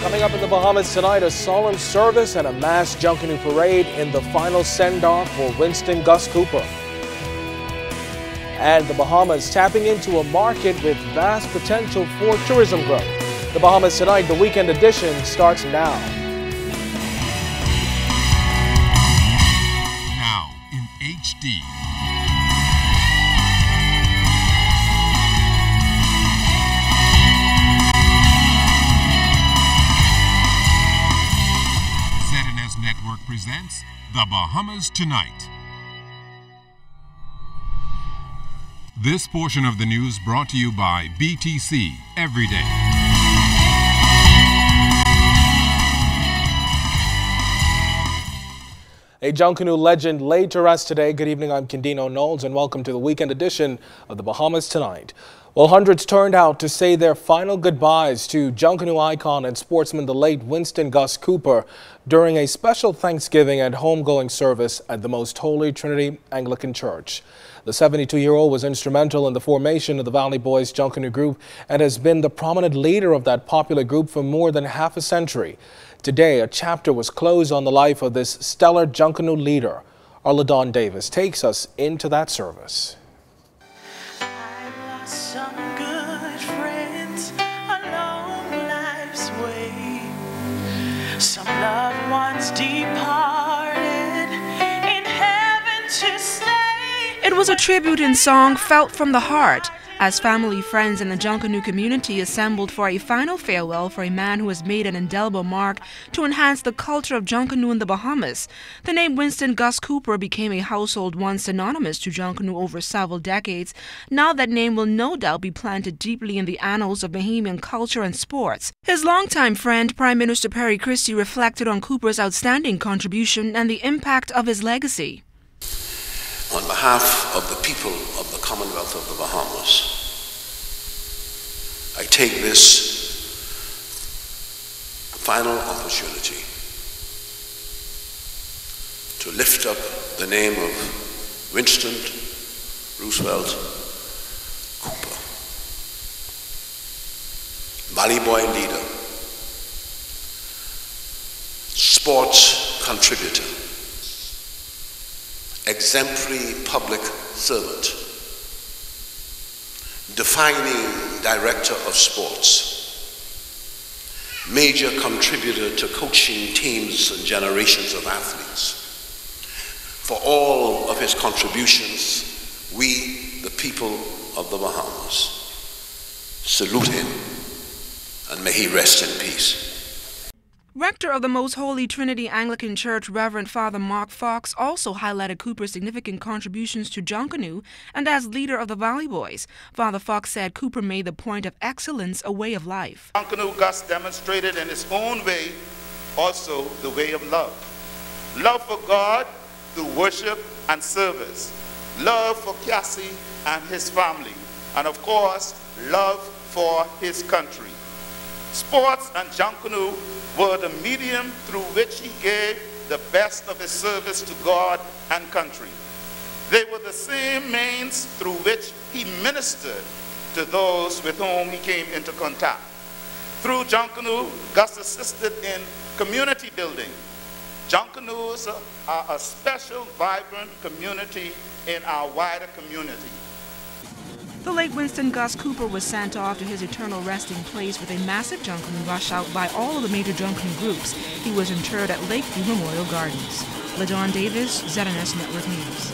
Coming up in the Bahamas tonight, a solemn service and a mass Junkanoo parade in the final send-off for Winston Gus Cooper. And the Bahamas tapping into a market with vast potential for tourism growth. The Bahamas tonight, the weekend edition, starts now. Now in HD. ZNS Network presents The Bahamas Tonight. This portion of the news brought to you by BTC Every Day. A Junkanoo legend laid to rest today. Good evening, I'm Kendino Knowles and welcome to the weekend edition of the Bahamas Tonight. Well, hundreds turned out to say their final goodbyes to Junkanoo icon and sportsman the late Winston Gus Cooper during a special Thanksgiving and homegoing service at the Most Holy Trinity Anglican Church. The 72-year-old was instrumental in the formation of the Valley Boys Junkanoo group and has been the prominent leader of that popular group for more than half a century. Today, a chapter was closed on the life of this stellar Junkanoo leader. Our LaDawn Davis takes us into that service. I lost some good friends along life's way. Some loved ones departed in heaven to stay. It was a tribute in song felt from the heart as family, friends, and the Junkanoo community assembled for a final farewell for a man who has made an indelible mark to enhance the culture of Junkanoo in the Bahamas. The name Winston Gus Cooper became a household one synonymous to Junkanoo over several decades. Now that name will no doubt be planted deeply in the annals of Bahamian culture and sports. His longtime friend, Prime Minister Perry Christie, reflected on Cooper's outstanding contribution and the impact of his legacy. On behalf of the people of the Commonwealth of the Bahamas, I take this final opportunity to lift up the name of Winston Roosevelt Cooper, Valley Boy leader, sports contributor, exemplary public servant, defining director of sports, major contributor to coaching teams and generations of athletes. For all of his contributions, we, the people of the Bahamas, salute him and may he rest in peace. Rector of the Most Holy Trinity Anglican Church, Reverend Father Mark Fox, also highlighted Cooper's significant contributions to Junkanoo, and as leader of the Valley Boys, Father Fox said Cooper made the point of excellence a way of life. Junkanoo Gus demonstrated in his own way also the way of love. Love for God through worship and service. Love for Cassie and his family. And of course, love for his country. Sports and Junkanoo were the medium through which he gave the best of his service to God and country. They were the same means through which he ministered to those with whom he came into contact. Through Junkanoo, Gus assisted in community building. Junkanoos are a special, vibrant community in our wider community. The late Winston Gus Cooper was sent off to his eternal resting place with a massive Junkanoo rush out by all of the major Junkanoo groups. He was interred at Lakeview Memorial Gardens. LaDawn Davis, ZNS Network News.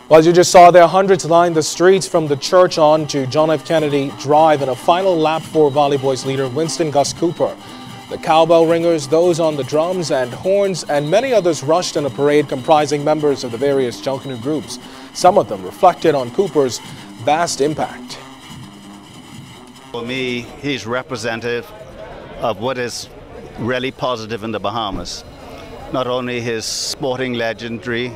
Well, as you just saw there, hundreds lined the streets from the church on to John F. Kennedy Drive in a final lap for Valley Boys leader Winston Gus Cooper. The cowbell ringers, those on the drums and horns, and many others rushed in a parade comprising members of the various Junkanoo groups. Some of them reflected on Cooper's vast impact. For me, he's representative of what is really positive in the Bahamas. Not only his sporting legendary,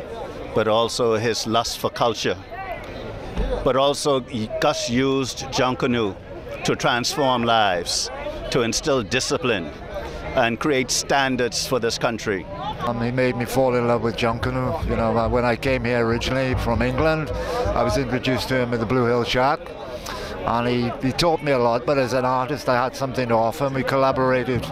but also his lust for culture. But also, Gus used Junkanoo to transform lives, to instill discipline, and create standards for this country. He made me fall in love with Junkanoo. You know, when I came here originally from England, I was introduced to him at the Blue Hill Shack. and he taught me a lot, but as an artist I had something to offer, and we collaborated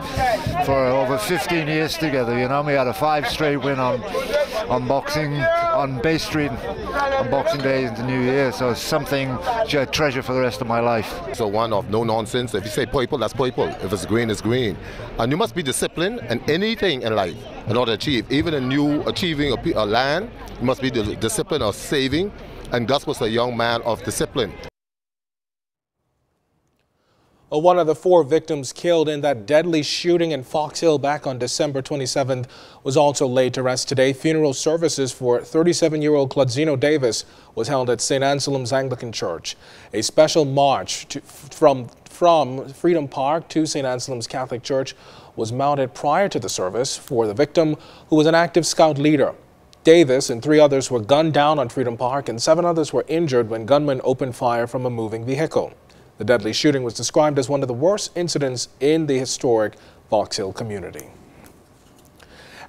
for over 15 years together. You know, we had a 5 straight win on boxing, on Bay Street on Boxing Day into New Year, so it's something which I treasure for the rest of my life. So one of no nonsense. If you say purple, that's purple. If it's green, it's green. And you must be disciplined in anything in life in order to achieve. Even in you achieving a land, you must be the discipline of saving, and Gus was a young man of discipline. One of the 4 victims killed in that deadly shooting in Fox Hill back on December 27th was also laid to rest today. Funeral services for 37-year-old Claudzino Davis was held at St. Anselm's Anglican Church. A special march from Freedom Park to St. Anselm's Catholic Church was mounted prior to the service for the victim, who was an active scout leader. Davis and 3 others were gunned down on Freedom Park, and 7 others were injured when gunmen opened fire from a moving vehicle. The deadly shooting was described as one of the worst incidents in the historic Fox Hill community.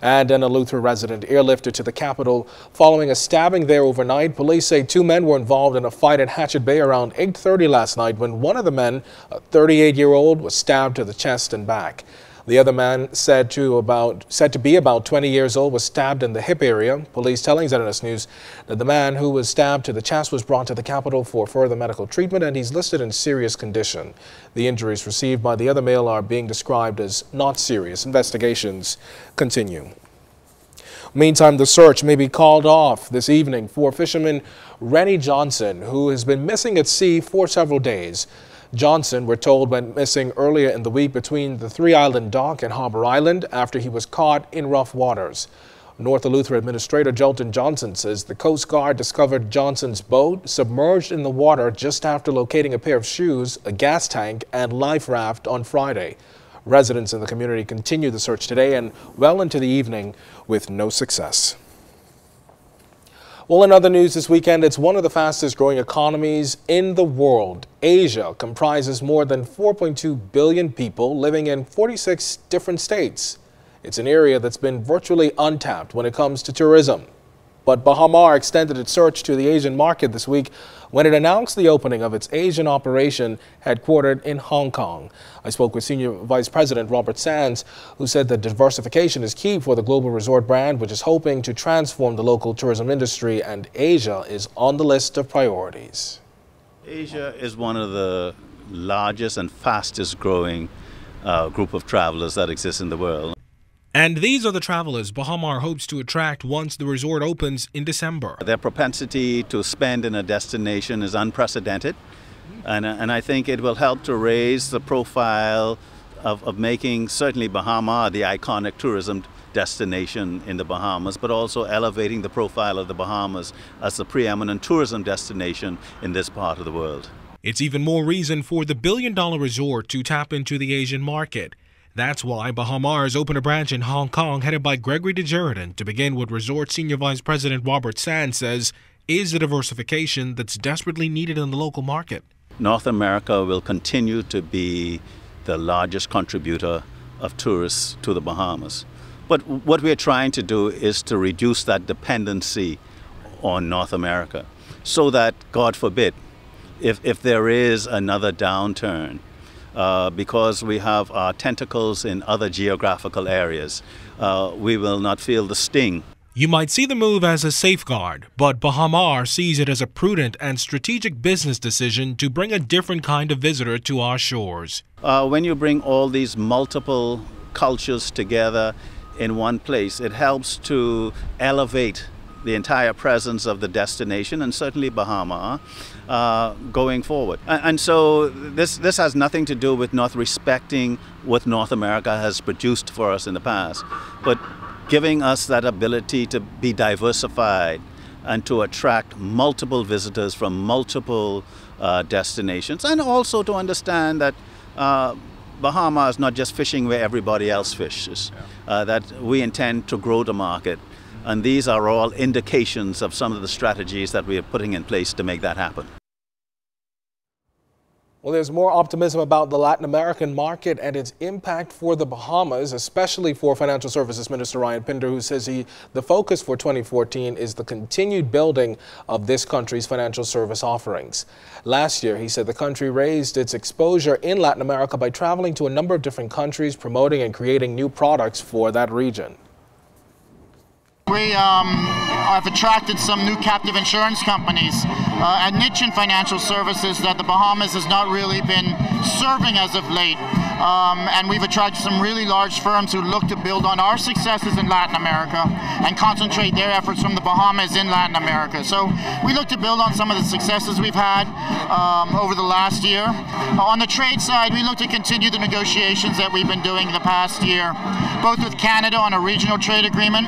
And an Eleuthera resident airlifted to the capital following a stabbing there overnight. Police say 2 men were involved in a fight at Hatchet Bay around 8:30 last night when one of the men, a 38-year-old, was stabbed to the chest and back. The other man, said to be about 20 years old, was stabbed in the hip area. Police telling ZNS News that the man who was stabbed to the chest was brought to the capital for further medical treatment, and he's listed in serious condition. The injuries received by the other male are being described as not serious. Investigations continue. Meantime, the search may be called off this evening for fisherman Rennie Johnson, who has been missing at sea for several days. Johnson, we're told, went missing earlier in the week between the 3-Island Dock and Harbor Island after he was caught in rough waters. North Eleuthera Administrator Jolton Johnson says the Coast Guard discovered Johnson's boat submerged in the water just after locating a pair of shoes, a gas tank, and life raft on Friday. Residents in the community continue the search today and well into the evening with no success. Well, in other news this weekend, it's one of the fastest growing economies in the world. Asia comprises more than 4.2 billion people living in 46 different states. It's an area that's been virtually untapped when it comes to tourism. But Bahamar extended its search to the Asian market this week when it announced the opening of its Asian operation headquartered in Hong Kong. I spoke with Senior Vice President Robert Sands, who said that diversification is key for the global resort brand, which is hoping to transform the local tourism industry, and Asia is on the list of priorities. Asia is one of the largest and fastest growing group of travelers that exists in the world. And these are the travelers Bahamar hopes to attract once the resort opens in December. Their propensity to spend in a destination is unprecedented, and I think it will help to raise the profile of making certainly Bahamar the iconic tourism destination in the Bahamas, but also elevating the profile of the Bahamas as the preeminent tourism destination in this part of the world. It's even more reason for the billion-dollar resort to tap into the Asian market. That's why Bahamar has opened a branch in Hong Kong headed by Gregory DeJarden to begin what Resort Senior Vice President Robert Sands says is the diversification that's desperately needed in the local market. North America will continue to be the largest contributor of tourists to the Bahamas. But what we're trying to do is to reduce that dependency on North America so that, God forbid, if there is another downturn, because we have our tentacles in other geographical areas, we will not feel the sting. You might see the move as a safeguard, but Bahamar sees it as a prudent and strategic business decision to bring a different kind of visitor to our shores. When you bring all these multiple cultures together in one place, it helps to elevate the entire presence of the destination, and certainly Bahamar, going forward. And so this has nothing to do with not respecting what North America has produced for us in the past, but giving us that ability to be diversified and to attract multiple visitors from multiple destinations, and also to understand that Bahamar is not just fishing where everybody else fishes, that we intend to grow the market. And these are all indications of some of the strategies that we are putting in place to make that happen. Well, there's more optimism about the Latin American market and its impact for the Bahamas, especially for Financial Services Minister Ryan Pinder, who says the focus for 2014 is the continued building of this country's financial service offerings. Last year, he said the country raised its exposure in Latin America by traveling to a number of different countries, promoting and creating new products for that region. We have attracted some new captive insurance companies, a niche in financial services that the Bahamas has not really been serving as of late. And we've attracted some really large firms who look to build on our successes in Latin America and concentrate their efforts from the Bahamas in Latin America. So we look to build on some of the successes we've had over the last year. On the trade side, we look to continue the negotiations that we've been doing the past year, both with Canada on a regional trade agreement,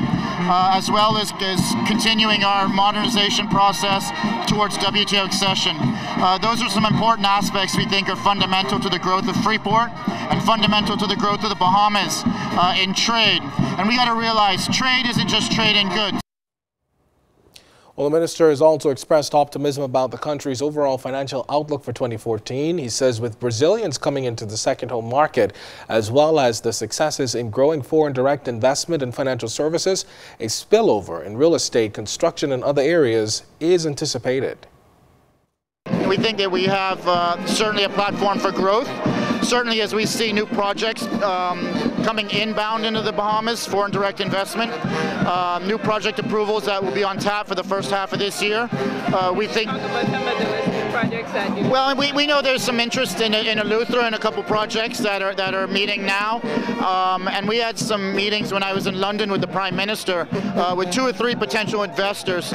as well as continuing our modernization process towards WTO accession. Those are some important aspects we think are fundamental to the growth of Freeport and fundamental to the growth of the Bahamas in trade. And we got to realize trade isn't just trading goods. Well, the minister has also expressed optimism about the country's overall financial outlook for 2014. He says with Brazilians coming into the second home market, as well as the successes in growing foreign direct investment in financial services, a spillover in real estate, construction, and other areas is anticipated. We think that we have certainly a platform for growth. Certainly as we see new projects coming inbound into the Bahamas, foreign direct investment, new project approvals that will be on tap for the first half of this year. We think... Well, we know there's some interest in Eleuthera and a couple projects that are meeting now. And we had some meetings when I was in London with the Prime Minister with 2 or 3 potential investors.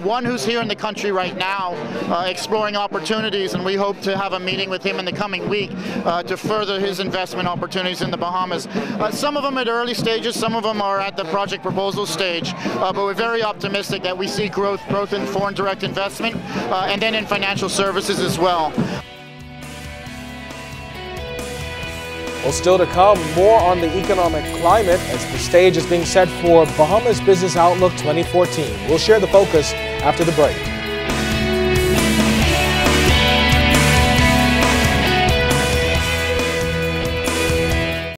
One who's here in the country right now exploring opportunities, and we hope to have a meeting with him in the coming week to further his investment opportunities in the Bahamas. Some of them at early stages, some of them are at the project proposal stage, but we're very optimistic that we see growth in foreign direct investment and then in financial services as well. Well, still to come, more on the economic climate as the stage is being set for Bahamas Business Outlook 2014. We'll share the focus after the break.